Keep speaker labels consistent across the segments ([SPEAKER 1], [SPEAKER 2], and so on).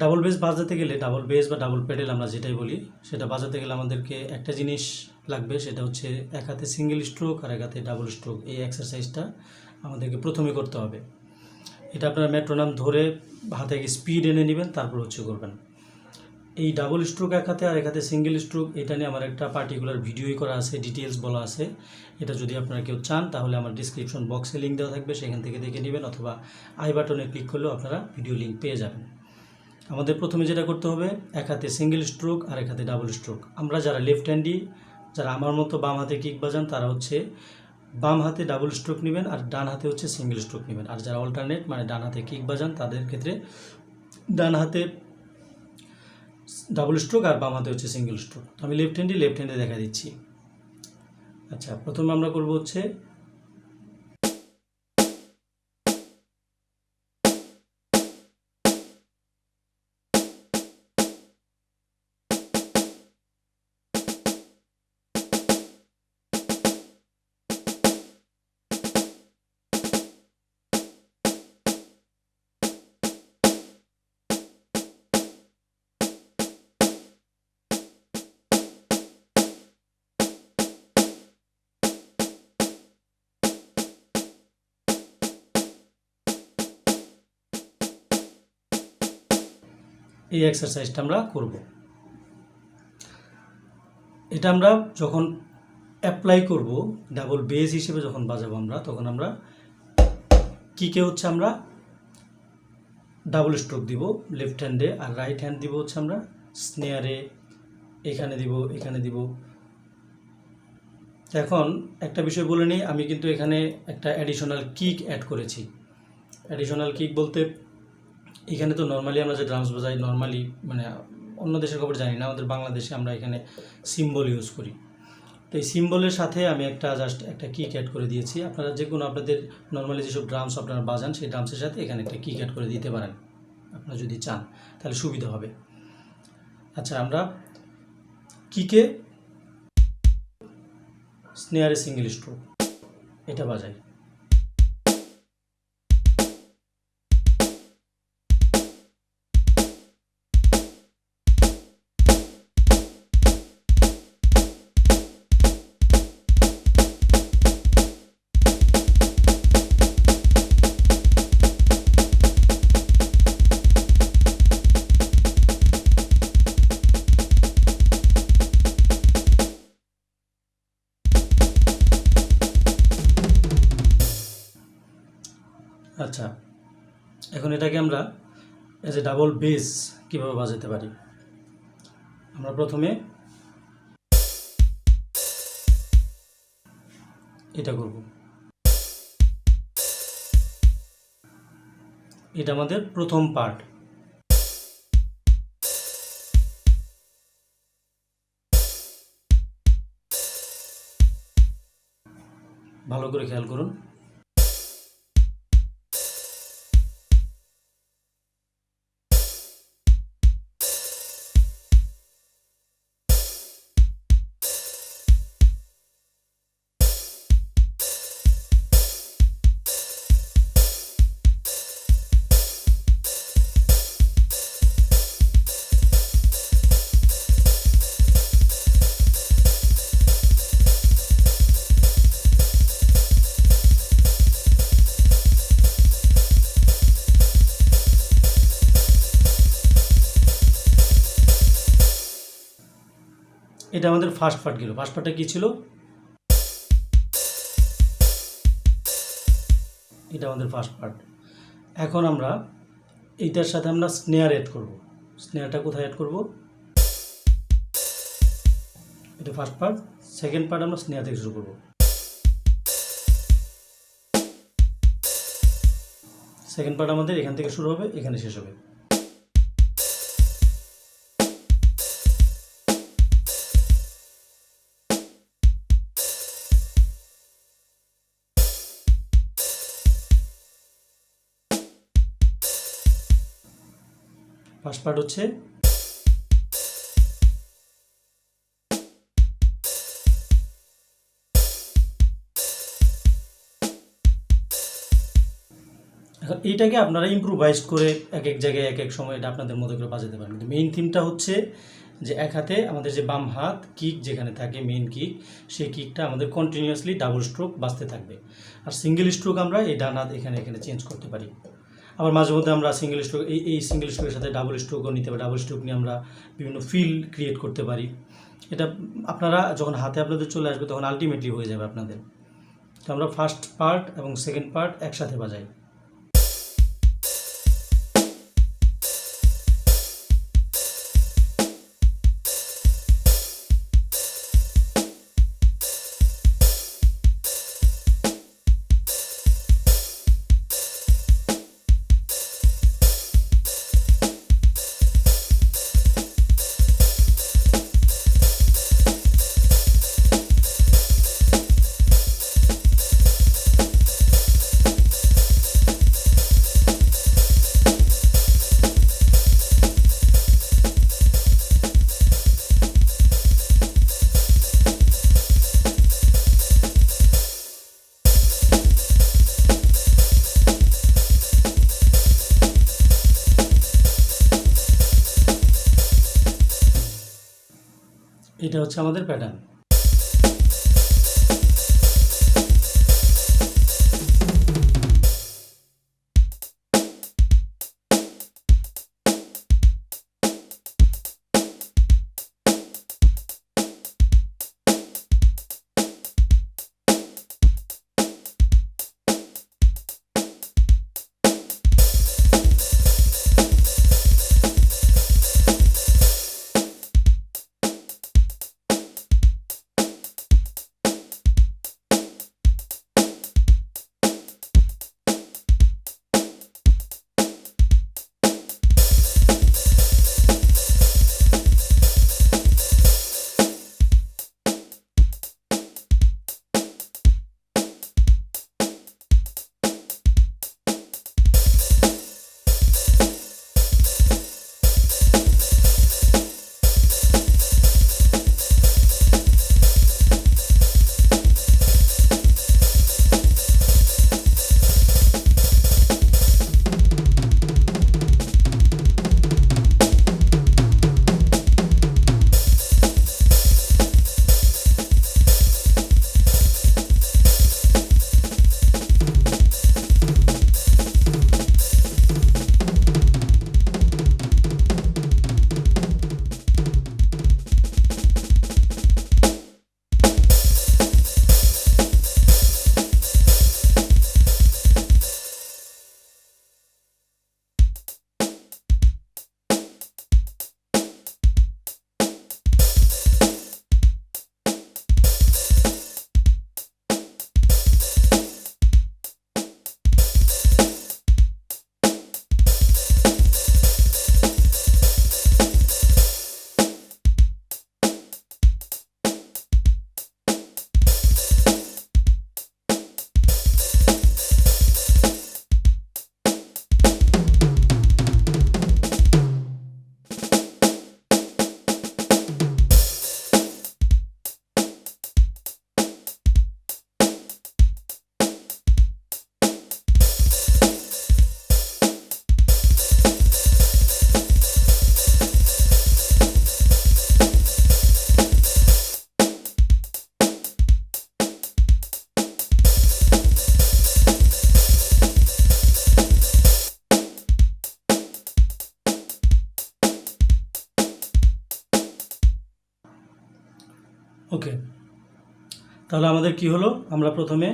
[SPEAKER 1] Double base বাজাতে গেলে, double base বা ডাবল প্যাডেল আমরা যেটাই বলি, সেটা বাজাতে গেলে আমাদেরকে একটা জিনিস লাগবে, সেটা হচ্ছে এক হাতে সিঙ্গেল স্ট্রোক আর এক হাতে ডাবল স্ট্রোক। এই এক্সারসাইজটা আমাদেরকে প্রথমে করতে হবে। এটা আপনারা মেট্রোনম ধরে হাতে স্পিড এনে নেবেন, তারপর হচ্ছে করবেন। এই ডাবল স্ট্রোক এক হাতে আর এক হাতে সিঙ্গেল স্ট্রোক, এটা নিয়ে আমার একটা পার্টিকুলার ভিডিওই করা আছে, ডিটেলস বলা আছে। এটা যদি আপনারা কেউ চান তাহলে আমার ডিসক্রিপশন বক্সে লিঙ্ক দেওয়া থাকবে, সেখান থেকে দেখে নেবেন, অথবা আই বাটনে ক্লিক করলেও আপনারা ভিডিও লিঙ্ক পেয়ে যাবেন। আমাদের প্রথমে যেটা করতে হবে, এক হাতে সিঙ্গেল স্ট্রোক আর এক হাতে ডাবল স্ট্রোক। আমরা যারা লেফট হ্যান্ডি, যারা আমার মতো বাম হাতে কিক বাজান, তারা হচ্ছে বাম হাতে ডাবল স্ট্রোক নেবেন আর ডান হাতে হচ্ছে সিঙ্গেল স্ট্রোক নেবেন। আর যারা অল্টারনেট মানে ডান হাতে কিক বাজান, তাদের ক্ষেত্রে ডান হাতে ডাবল স্ট্রোক আর বাম হাতে হচ্ছে সিঙ্গেল স্ট্রোক। আমি লেফট হ্যান্ডে দেখা দিচ্ছি। আচ্ছা, প্রথমে আমরা করব হচ্ছে এই এক্সারসাইজটা আমরা করব। এটা আমরা যখন অ্যাপ্লাই করব, ডাবল বেস হিসেবে যখন বাজাবো আমরা, তখন আমরা কিকে হচ্ছে আমরা ডাবল স্ট্রোক দিব লেফট হ্যান্ডে, আর রাইট হ্যান্ড দিব হচ্ছে আমরা স্নেয়ারে, এখানে দিব। এখন একটা বিষয় বলে নিই, আমি কিন্তু এখানে একটা অ্যাডিশনাল কিক অ্যাড করেছি। অ্যাডিশনাল কিক বলতে, এখানে তো নর্মালি আমরা যে ড্রামস বাজাই, নর্মালি মানে অন্য দেশের খবর জানি না, আমাদের বাংলাদেশে আমরা এখানে সিম্বল ইউজ করি। তো এই সিম্বলের সাথে আমি জাস্ট একটা কিক অ্যাড করে দিয়েছি। আপনারা যে কোনো আপনাদের নর্মালি যেসব ড্রামস আপনারা বাজান, সেই ড্রামসের সাথে এখানে একটা কিক অ্যাড করে দিতে পারেন, আপনারা যদি চান, তাহলে সুবিধা হবে। আচ্ছা, আমরা কিকে স্নেয়ারে সিঙ্গেল স্ট্রোক এটা বাজাই। আচ্ছা, এখন এটাকে আমরা এজ এ ডাবল বেস কীভাবে বাজাতে পারি, আমরা প্রথমে এটা করব। এটা আমাদের প্রথম পার্ট। ভালো করে খেয়াল করুন। এটা আমাদের ফার্স্ট পার্ট গেল। ফার্স্ট পার্টটা কী ছিল? এটা আমাদের ফার্স্ট পার্ট। এখন আমরা এইটার সাথে আমরা স্নেয়ার অ্যাড করব। স্নেয়ারটা কোথায় অ্যাড করব? এটা ফার্স্ট পার্ট। সেকেন্ড পার্ট আমরা স্নেয়ার থেকে শুরু করব। সেকেন্ড পার্ট আমাদের এখান থেকে শুরু হবে, এখানে শেষ হবে। ফার্স্ট পার্ট হচ্ছে এখন এইটাকে আপনারা ইম্প্রোভাইজ করে এক এক জায়গায় এক এক সময় এটা আপনাদের মতো করে বাজাতে পারেন। কিন্তু মেইন থিমটা হচ্ছে যে এক হাতে আমাদের যে বাম হাত কিক যেখানে থাকে মেইন কিক, সেই কিকটা আমাদের কন্টিনিউয়াসলি ডাবল স্ট্রোক বাজতে থাকবে। আর সিঙ্গেল স্ট্রোক আমরা এই ডান হাত এখানে এখানে চেঞ্জ করতে পারি। আবার মাঝে মধ্যে আমরা সিঙ্গেল স্ট্রোক এই সিঙ্গেল স্ট্রোকের সাথে ডাবল স্ট্রোকও নিতে পারি। ডাবল স্ট্রোক নিয়ে আমরা বিভিন্ন ফিল ক্রিয়েট করতে পারি। এটা আপনারা যখন হাতে আপনাদের চলে আসবে তখন আলটিমেটলি হয়ে যাবে আপনাদের। তো আমরা ফার্স্ট পার্ট এবং সেকেন্ড পার্ট একসাথে বাজাই। এটা হচ্ছে আমাদের প্যাটার্ন। ওকে, তাহলে আমাদের কি হলো, আমরা প্রথমে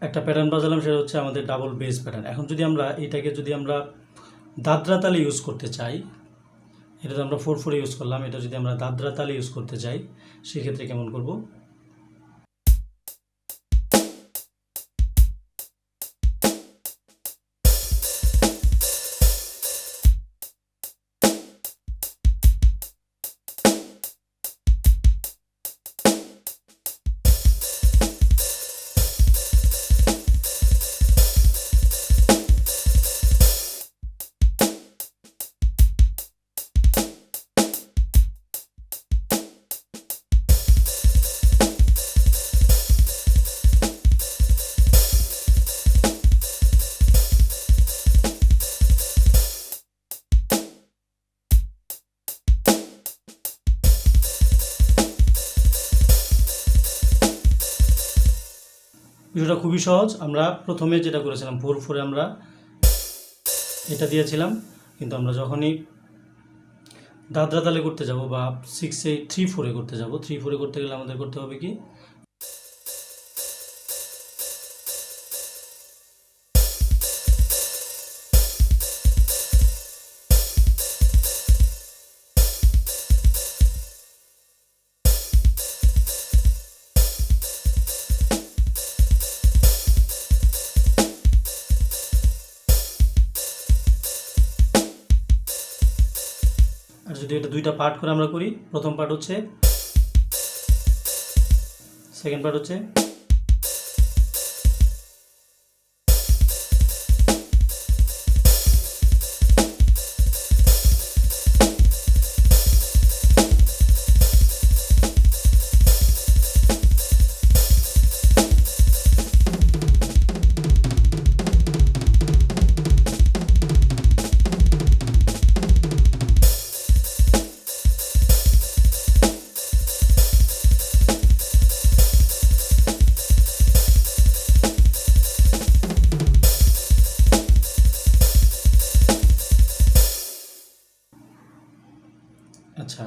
[SPEAKER 1] একটা প্যাটার্ন বাজালাম, সেটা হচ্ছে আমাদের ডাবল বেস প্যাটার্ন। এখন যদি আমরা এটাকে যদি আমরা দাদরা তালে ইউজ করতে চাই, এটা তো আমরা 4/4 ইউজ করলাম, এটা যদি আমরা দাদরা তালে ইউজ করতে চাই সেক্ষেত্রে কেমন করব। বিষয়টা খুবই সহজ। আমরা প্রথমে যেটা করেছিলাম 4/4 আমরা এটা দিয়েছিলাম, কিন্তু আমরা যখনই দাদরা তালে করতে যাব বা 6/8 3/4 করতে যাব, 3/4 করতে গেলে আমাদের করতে হবে কি, আর যদি এটা দুইটা পার্ট করে আমরা করি, প্রথম পার্ট হচ্ছে, সেকেন্ড পার্ট হচ্ছে, আচ্ছা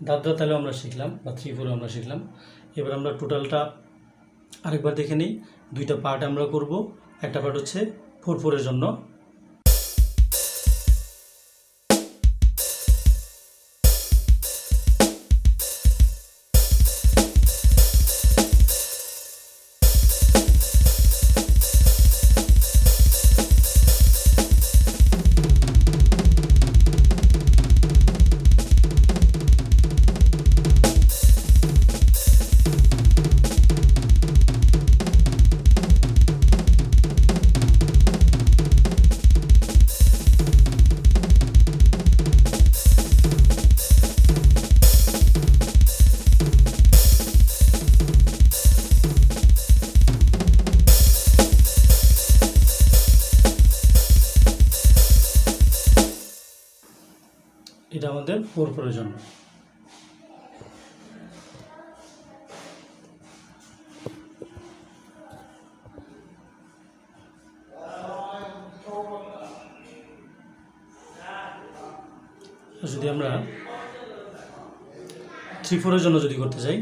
[SPEAKER 1] দাদরা তালেও আমরা শিখলাম বা 3/4 আমরা শিখলাম। এবার আমরা টোটালটা আরেকবার দেখে নিই। দুইটা পার্ট আমরা করব। একটা পার্ট হচ্ছে 4/4 জন্য, এটা আমাদের 4/4 জন্য। যদি আমরা 3/4 জন্য যদি করতে চাই,